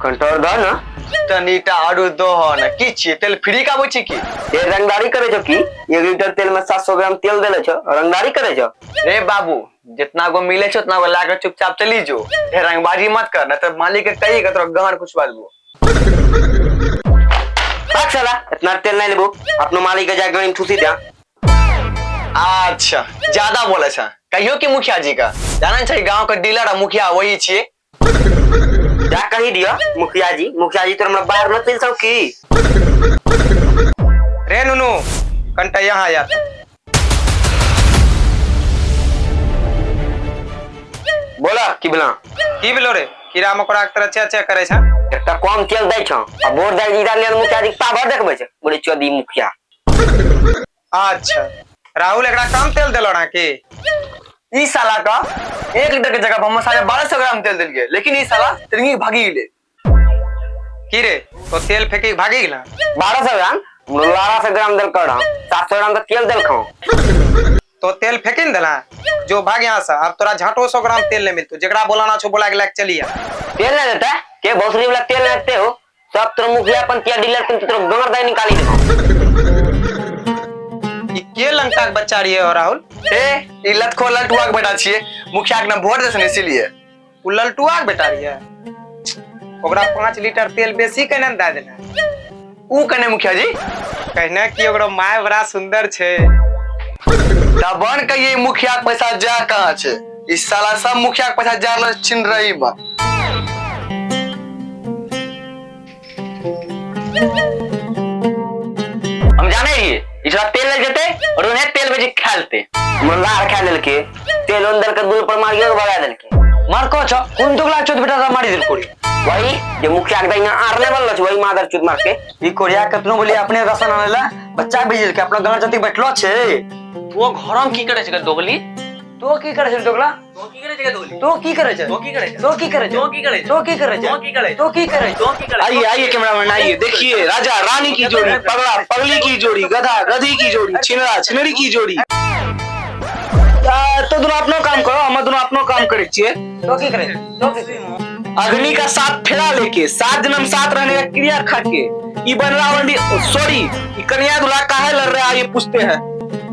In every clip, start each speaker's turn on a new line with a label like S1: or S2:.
S1: Control दो ना
S2: तनीटा आड़ू दो हो ना की छिए तेल फ्री का बोची की
S1: ये रंगदारी करे छो की 1 लीटर तेल में 700 ग्राम तेल देले छो रंगदारी करे छो।
S2: रे बाबू जितना गो मिले छो उतना गो लाकर चुपचाप चली जो ढेर रंगबाजी मत कर ना तो मालिक के कही के तो गहन कुछ बालबो
S1: बात चला इतना तेल नहीं लेबो अपनो मालिक के जाके गणी ठूसी दे।
S2: अच्छा ज्यादा बोले छा कहियो कि मुखिया जी का जाना चाहिए गांव का डीलर और मुखिया वही छिए
S1: जा कही दियो मुखिया जी तो हमरा बाहर न चल सक की
S2: रे नुनु कंटा यहाँ आ जाता
S1: बोला की
S2: बोलो रे कीड़ा मकोड़ा के तरह चे करे छा
S1: एकटा कम तेल दै छौ आ वोट दै जीरा लेल मुखिया जी पावर देखबै छै बोले चोदी मुखिया।
S2: अच्छा राहुल एकरा कम तेल देलो ना की ई साला का 1 लीटर के जगह हम 1250 ग्राम तेल देलिए लेकिन ई साला तिरंगी भागी गेले की रे तो तेल फेंके भागी गेला
S1: 1200 ग्राम 1200 ग्राम देल कर 700 ग्राम का तेल देल खौ
S2: तो तेल फेंके न देला जो भाग यहां से अब तोरा झाटो 100 ग्राम तेल ले मिलतो जेकरा बोलाना छो बोला के लाग चलिया
S1: तेल नहीं देता के भोसरी वाला तेल लेते हो सब तो मुखिया अपन के डीलर के तो गंगर दाई निकाली दे
S2: ई के लंका के बच्चा रे हो राहुल ए ई लतखो ललटुआ के बेटा छिए मुखिया के ना वोट देसन इसीलिए उ ललटुआ के बेटा रे ओकरा 5 लीटर तेल बेसी कने द देना उ कने मुखिया जी कहना कि ओकरा माय बड़ा सुंदर छे तबन कहिए मुखिया के पैसा जा कहां छे इस साला सब मुखिया के पैसा जा ल छिन रही बा
S1: हम जाने रहिए इसरा तेल ले जते और उन्हें तेल बेच खालते मल्लार खा लेल के तेल अंदर के दूर पर मारियो भगा देल के
S2: मार को छ कुन दुगला चोद बेटा मारी दिल कोड़ी
S1: वही जे मुखिया के दाइना आरने वाला छ वही मादर चुत मार के
S2: ई कोरिया कतनो बोली अपने राशन आनेला बच्चा भेजल के अपना गांव जति बैठलो छे
S3: वो घरम की करे छै दोगली
S2: तो की करे छै दोगला
S3: तो की करे छै दोगली
S2: तो की करे छै
S3: तो की करे छै
S2: तो की करे छै
S3: तो की करे
S2: तो की करे
S3: तो की करे
S2: तो की करे
S3: तो की करे
S4: आइए आइए कैमरामैन आइए देखिए राजा रानी की जोड़ी पगड़ा पगली की जोड़ी गधा गधी की जोड़ी छिनरा छिनरी की जोड़ी तो दोनों अपनो काम करो हम दोनों अपनो काम करे छिए
S2: तो की करे तो की
S4: अग्नि का साथ फेरा लेके 7 जन्म साथ रहने का क्रिया खा के ई बनरा वंडी सॉरी ई कन्या दूल्हा काहे लड़ रहा है ये पूछते हैं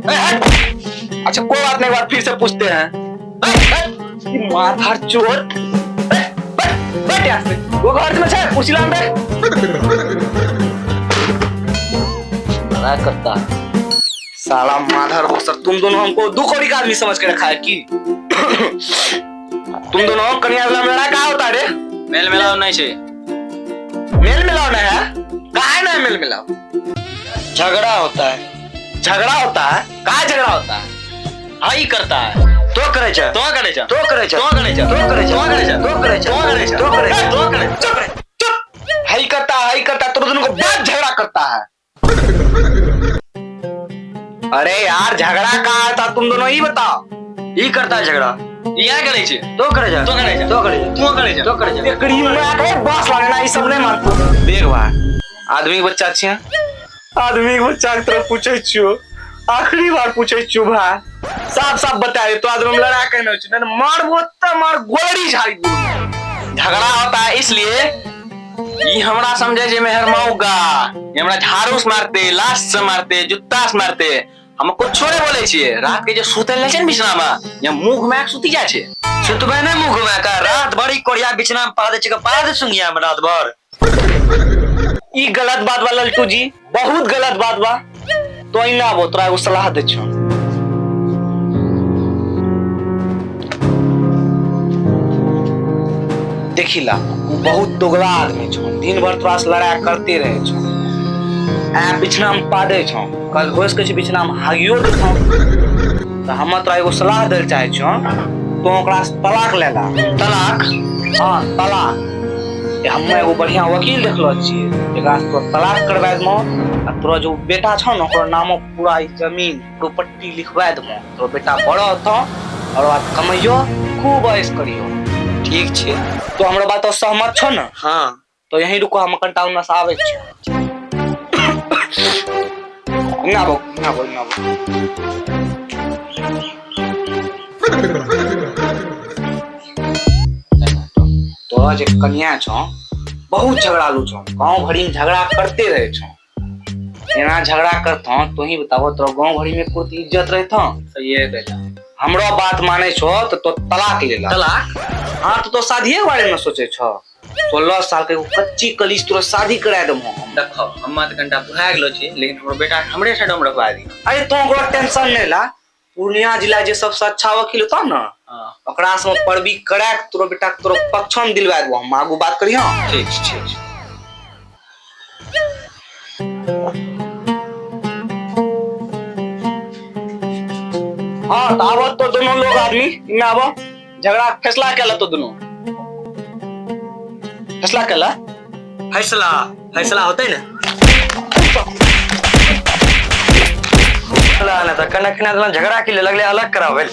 S4: अच्छा कोई बात नहीं बात फिर से पूछते हैं माथार चोर बैठ यहाँ से वो घर में छे उसी लान दे
S3: क्या करता
S4: साला माधर वो सर तुम दोनों हमको 2 कौड़ी का आदमी समझ के रखा है कि तुम दोनों कन्या दूल्हा में लड़ा क्या होता है रे
S3: मेल मिलाओ नहीं छे
S4: मेल मिलाओ ना है काहे ना मेल मिलाओ
S2: झगड़ा होता है
S4: झगड़ा होता है कहाँ झगड़ा होता है
S3: हाई करता है
S2: तो करे छै
S3: तो करे छ
S2: तो करे छै
S3: तो करे छ
S2: तो करे छै
S3: तो करे छ
S2: तो करे छै
S3: तो करे छ
S2: तो करे छै
S3: तो करे
S4: चुप चुप हाई करता तो दोनों को बहुत झगड़ा करता है अरे यार झगड़ा कहाँ था तुम दोनों ही बताओ
S2: ई करता है झगड़ा
S3: या करे छै
S2: तो करे छै
S3: तो करे छ
S2: तो करे छै
S3: तो करे छ
S2: तो करे छै
S4: क्रीम में आके बस लगना ये सब नहीं मानतो देख भाई आदमी के बच्चा छिए आदमी के बच्चा के तरफ पूछे छियो आखिरी बार पूछे छियो भाई साफ साफ बता दे तो आदमी में लड़ा के नहीं छ मारबो त मार गोलड़ी झाड़ी झगड़ा होता है इसलिए ये हमरा समझे जे मेहर मौगा ये हमरा झाड़ू से मारते लाश से मारते जूता से मारते हम कुछ छोड़े बोले छिए रात के जे सुतल नै छै न बिछना में या मुंह घुमा के सुती जाय छै
S2: सुतबे नै मुंह घुमा के रात भरी कोरिया बिछना में पा दे छै के पा दे सुंगिया में रात भर
S4: ई गलत बात बा लल्टू जी बहुत गलत बात बा तो इना बो तोरा एगो सलाह दे छौ देखिला वो बहुत दोगला आदमी छौ दिन भर तोरा से लड़ाई करते रहे छौ आ बिछना में पा दे छौ कल होस के बिछना में हागियो दे छौ तो हम तोरा एगो सलाह दे चाहे छौ तो ओकरा से तलाक ले ला
S2: तलाक
S4: हां तलाक हम एगो बढ़िया वकील देखलो छिए जेकरा से तो तलाक करवा दमो आ तोरा जो बेटा छौ न ओकर नामो पूरा ई जमीन प्रॉपर्टी लिखवा दमो तो बेटा बड़ा होतो और बात कमाइयो खूब ऐश करियो
S2: ठीक छे
S4: तो हमरा बात तो सहमत छौ न
S2: हां
S4: तो यहीं रुको हम कंटा उना से आवे छी ना बो तोरा जे कन्या छौ बहुत झगड़ालू छो, गांव भरी में झगड़ा करते रहे छो। एना झगड़ा करतो तो ही बताओ तो गांव भरी में कोई इज्जत रहतो।
S3: सही है कहला।
S4: हमरो बात माने छो तो तलाक ले ला।
S3: तलाक?
S4: हाँ तो शादी के बारे में सोचे छो। 16 साल के कच्ची कलीस तोरा शादी करा देमो।
S3: देखो हम्मा त घंटा बुझा गेलो छी, लेकिन हमर बेटा हमरे साइड में रखवा दी।
S4: अरे तो ओकरा टेंशन नहीं ला। पूर्णिया जिला जे सबसे अच्छा वकील होता ना,
S3: हां
S4: ओकरा से परवी करा के तोरो बेटा तोरो पक्ष में दिलवा देबो। हम आगू बात करियो।
S3: ठीक ठीक।
S4: हाँ तो आवो तो दोनों लोग आदमी इनमें आवो। झगड़ा फैसला केला तो दोनों फैसला केला।
S3: फैसला फैसला होतै ना।
S1: ना तो कनक ना झगड़ा के लिए लगले अलग करावे।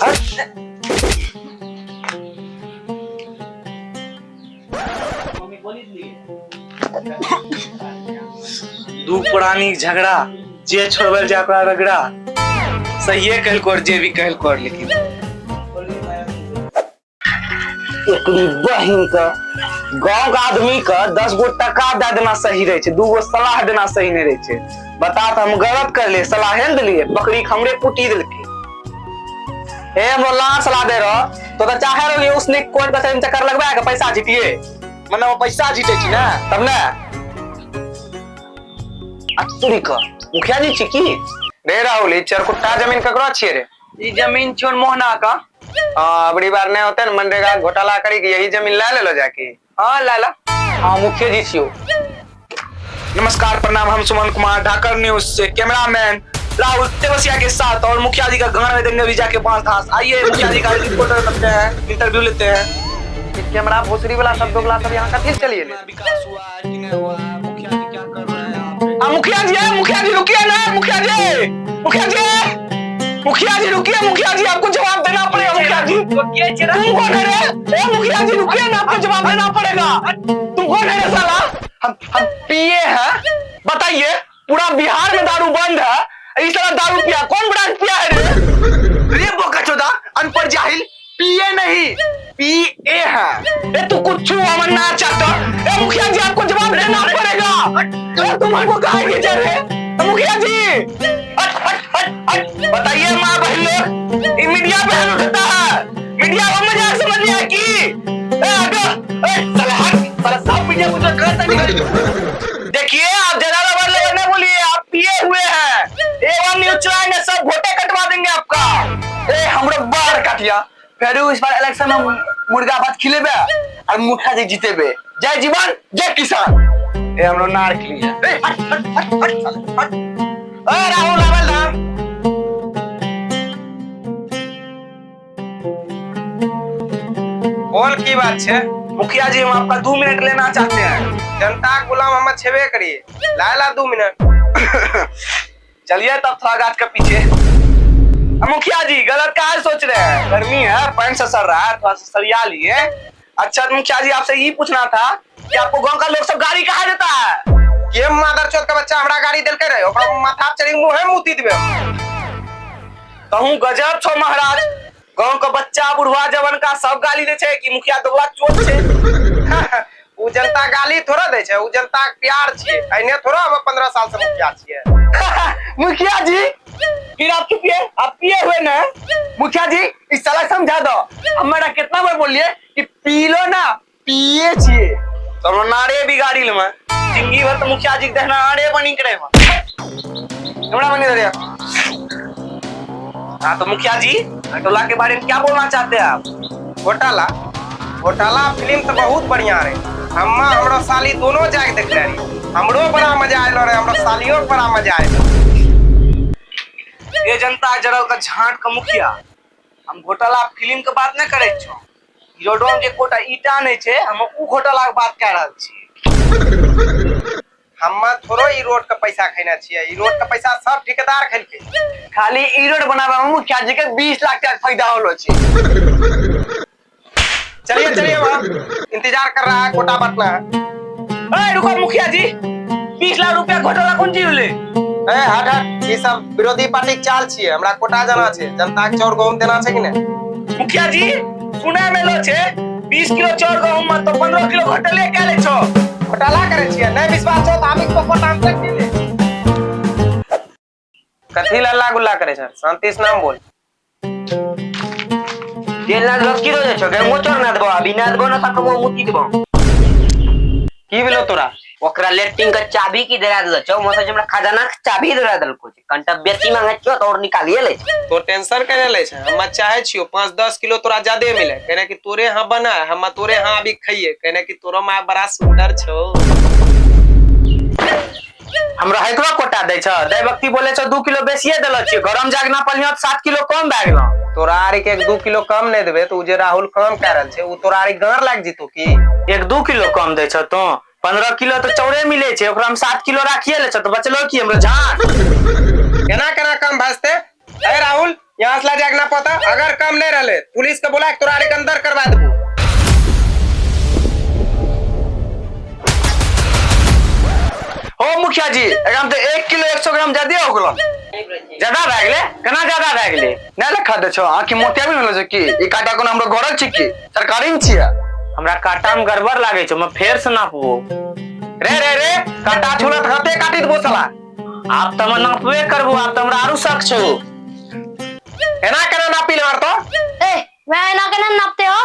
S4: दू पुरानी झगड़ा जे छोड़बल जा ओकरा रगड़ा। सही कहल कर जे भी कहल कर, लेकिन एकरी बहिन का गांव का आदमी का 10 गो टका दे देना सही रहे छे, 2 गो सलाह देना सही नहीं रहे छे। बता तो हम गलत कर ले, सलाह हेल दिलिए, बकरी हमरे कुटी दिलके। ए मोला सलाह दे रहो तो चाहे रहो ये उसने कोर्ट का चक्कर लगवाएगा पैसा जीतिए। मतलब वो पैसा जीते छी ना तब ना। अतुरी का मुखिया जी छी की
S2: रे राहुल, ई चरकुट्टा जमीन ककरो छिए रे?
S1: ई जमीन छोन मोहना का।
S2: हां अबड़ी बार नहीं होते न मनरेगा घोटाला करी के यही जमीन ले लो जाके।
S1: हां लाला। हां मुखिया जी छियो।
S4: नमस्कार प्रणाम, हम सुमन कुमार ढाकर न्यूज से कैमरामैन राहुल तेवसिया के साथ और मुखिया जी का घर में देंगे भी जाके बांस घास। आइए मुखिया जी का रिपोर्टर करते हैं, इंटरव्यू लेते हैं।
S1: कैमरा भोसड़ी वाला सब दोगला सब यहाँ का फिर चलिए ले।
S3: विकास हुआ, नहीं हुआ, मुखिया जी क्या कर रहे हैं आप?
S4: मुखिया जी रुकिए ना। मुखिया जी रुकिए। मुखिया जी आपको जवाब देना पड़ेगा। मुखिया जी तुम कौन है रे? ए मुखिया जी रुकिए ना, आपको जवाब देना पड़ेगा। तुम कौन है रे साला?
S1: हम पिए हैं।
S4: बताइए, पूरा बिहार में दारू बंद है, इस तरह दारू पिया कौन ब्रांड पिया है रे?
S1: रे बोकाचोदा अनपढ़ जाहिल, पिए नहीं पिए हैं।
S4: ए तू कुछ ना चाहता। ए मुखिया जी आपको जवाब देना पड़ेगा। तुम हमको कहाँ भेजे रे? मुखिया जी बताइए माँ बहन लोग, ये मीडिया पे हम उठता है, मीडिया को मजाक समझ लिया कि सब मीडिया मुझे कहता नहीं। देखिए आप ज्यादा बार नहीं बोलिए, आप पिए हुए हैं। A1 न्यूज़ चलाएंगे, सब वोटे कटवा देंगे आपका।
S1: ए हमरो बार काटिया फिर इस बार इलेक्शन में मुर्गा भात खिलेबे और मुखिया जी जीतेबे। जय जीवन जय किसान।
S4: ए हमरो नार के लिए।
S1: ए हट। ए राहुल हवलदार
S2: बोल की बात छे?
S4: मुखिया जी हम आपका 2 मिनट लेना चाहते हैं।
S2: जनता के गुलाम हम छेबे करिए, लाला 2 मिनट।
S4: चलिए तब थोड़ा गाछ के पीछे। मुखिया जी गलत क्या सोच रहे हैं? गर्मी है, पैंट से सर रहा है, थोड़ा सा सरिया लिए। अच्छा मुखिया जी आपसे यही पूछना था कि आपको गांव का लोग सब गाड़ी कहाँ देता है?
S2: ये मादरचोद का बच्चा हमरा गाड़ी देलके रहे, ओकरा माथा पे चढ़ी मुंह मुती दिबे।
S4: कहूं गजब छो महाराज, गांव का बच्चा बुढ़वा जवन का सब गाली दे छे कि मुखिया दोगला चोट छे।
S2: उ जनता गाली थोड़ा दे छे, उ जनता के प्यार छिए। एने थोड़ा हम 15 साल से मुखिया छिए।
S4: मुखिया जी फिर आप चुपिए, आप पिए हुए ना। मुखिया जी इस साला समझा दो, हमारा कितना बार बोलिए कि पी लो ना, पिए छिए तो नारे बिगाड़ी ले। जिंदगी भर तो मुखिया जी देखना नारे बनी करे हमरा बनी दे। हाँ तो मुखिया जी घोटाला के बारे में क्या बोलना चाहते हैं आप?
S2: घोटाला फिल्म तो बहुत बढ़िया रहे। हम्मा हमरो साली दोनों जाके देखले रही, हमरो बड़ा मजा आयल रहे, हमरो सालियों को बड़ा मजा आयल।
S4: ये जनता जरा का झांट का मुखिया, हम घोटाला फिल्म के बात नहीं करे छो। रोडो में जे कोटा ईटा नहीं छे, हम उ घोटाला के बात कह रहल छी।
S2: हम्मा थोड़ो ई रोड का पैसा खैना छिए, ई रोड का पैसा सब ठेकेदार खैलके।
S1: खाली ई रोड बनावे में मुखिया जी के 20 लाख का फायदा होलो छे।
S2: चलिए वहाँ इंतजार कर रहा है, कोटा बटना है।
S4: ए रुको मुखिया जी, 20 लाख रुपया घोटाला कौन चीज ले?
S2: ए हट, ये सब विरोधी पार्टी के चाल छिए। हमरा कोटा जाना छे, जनता के चाउर गहूम देना छे कि नहीं?
S4: मुखिया जी सुने में लो छे 20 किलो चाउर गहूम में तो 15 किलो घोटाले क्या ले छो?
S2: घोटाला करे छिए नहीं विश्वास हो तो आबिक को कोटाम तक दिले कथी लल्ला गुल्ला करे छ शांति से नाम बोल
S1: तेल ना लग की रोज छ के मोचर ना देबो अभी ना देबो ना तक मो मुती देबो
S2: की भेलो तोरा
S1: ओकरा लेटिंग का चाबी की दरा दल छ मोसा हमरा खजाना के चाबी दरा दल को कंटा बेटी मांगे छ तो और निकालिए ले
S2: तो टेंशन करे ले छ हम चाहे छियो 5-10 किलो तोरा ज्यादा मिले कहने कि तोरे हां बना हम तोरे हां अभी खाइए कहने कि तोरो मां बड़ा सुंदर छो
S4: हमरा हेतवा कोटा दै छ दे व्यक्ति बोले छ 2 किलो बेसिए देल छी गरम जागना पलिया 7 किलो कम भए गेल
S2: तोरा आरी के 1-2 किलो कम नहीं देबे तो जे राहुल काम कर रहल छे उ तोरा आरी गार लाग जितो की
S4: 1-2 किलो कम दै छ तो 15 किलो तो चौड़े मिले छे ओकरा में 7 किलो राखिए ले छ तो बचलो की हमरा जान
S2: केना केना कम भासते ए राहुल यहां से ला जागना पता अगर कम नहीं रहले पुलिस के बोला तोरा आरी के अंदर करवा देबो
S4: ओ मुखिया जी एकदम तो 1 किलो 100 ग्राम ज्यादा हो गेलो ज्यादा भए गेले केना ज्यादा भए गेले नै लिखा दे छो आखी मोतिया भी भेलो छ की ई काटा कोन हमरो घर छी की सरकारी में छिया हमरा काटा में गड़बड़ लागे छ मैं फेर से नापबो रे काटा छुलत हाथे काटी देबो साला आप त मैं नापबे करबो आप त हमरा आरु शक छो केना केना नापी ले मारतो
S5: ए मैं ना केना नापते हो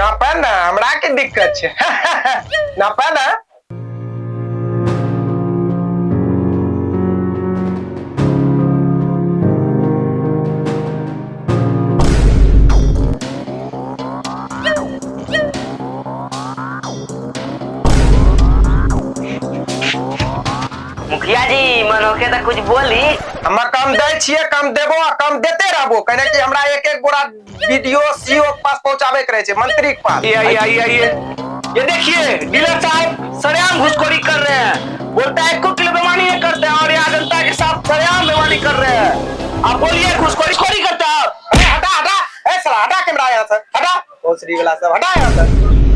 S2: नापा ना हमरा के दिक्कत छे नापा ना
S1: मुखिया जी मनोखे तो कुछ बोली
S2: हम कम दे छिए कम देबो कम देते रहबो कहने कि हमरा एक बोरा वीडियो सीओ के पास पहुंचावे करे छे मंत्री के पास
S4: ये देखिए डीलर साहब सरेआम घुसखोरी कर रहे हैं बोलता है 1 किलो बेईमानी नहीं करते हैं और यहाँ जनता के साथ सरेआम बेईमानी कर रहे हैं आप बोलिए घुसखोरी करते हैं
S2: हटा ए साला हटा कैमरा यहां से हटा ओसरी वाला सब हटा यहां से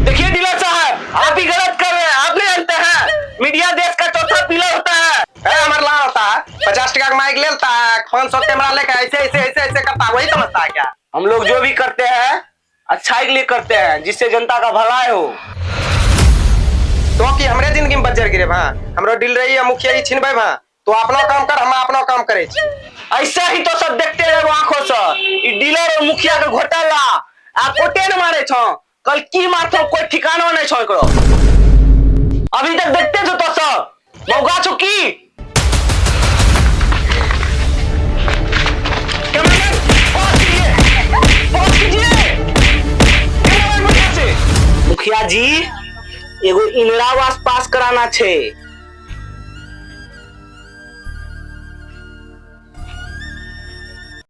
S4: देखिए डीलर साहब आप ही गलत कर रहे हैं आप नहीं जानते हैं मीडिया देश का चौथा पिलर होता है
S2: हमारा ला होता है 50 टका का माइक लेता है 500 कैमरा लेकर ऐसे करता है वही समझता है क्या
S4: हम लोग जो भी करते हैं अच्छाई के लिए करते हैं जिससे जनता का भलाई हो
S2: तो कि हमरे जिंदगी में बज्जर गिरे भा हमरो दिल रही है मुखिया ही छिनबै भा तो अपना काम कर हम अपना काम करे छी
S4: ऐसा ही तो सब देखते रहो आंखों से ई डीलर और मुखिया के घोटाला आ कोटे न मारे छो कल की मारथो कोई ठिकाना नहीं छो एकरो अभी तक देखते छो तो सब मौका छो की मुखिया जी एगो इंदिरा आवास पास कराना छे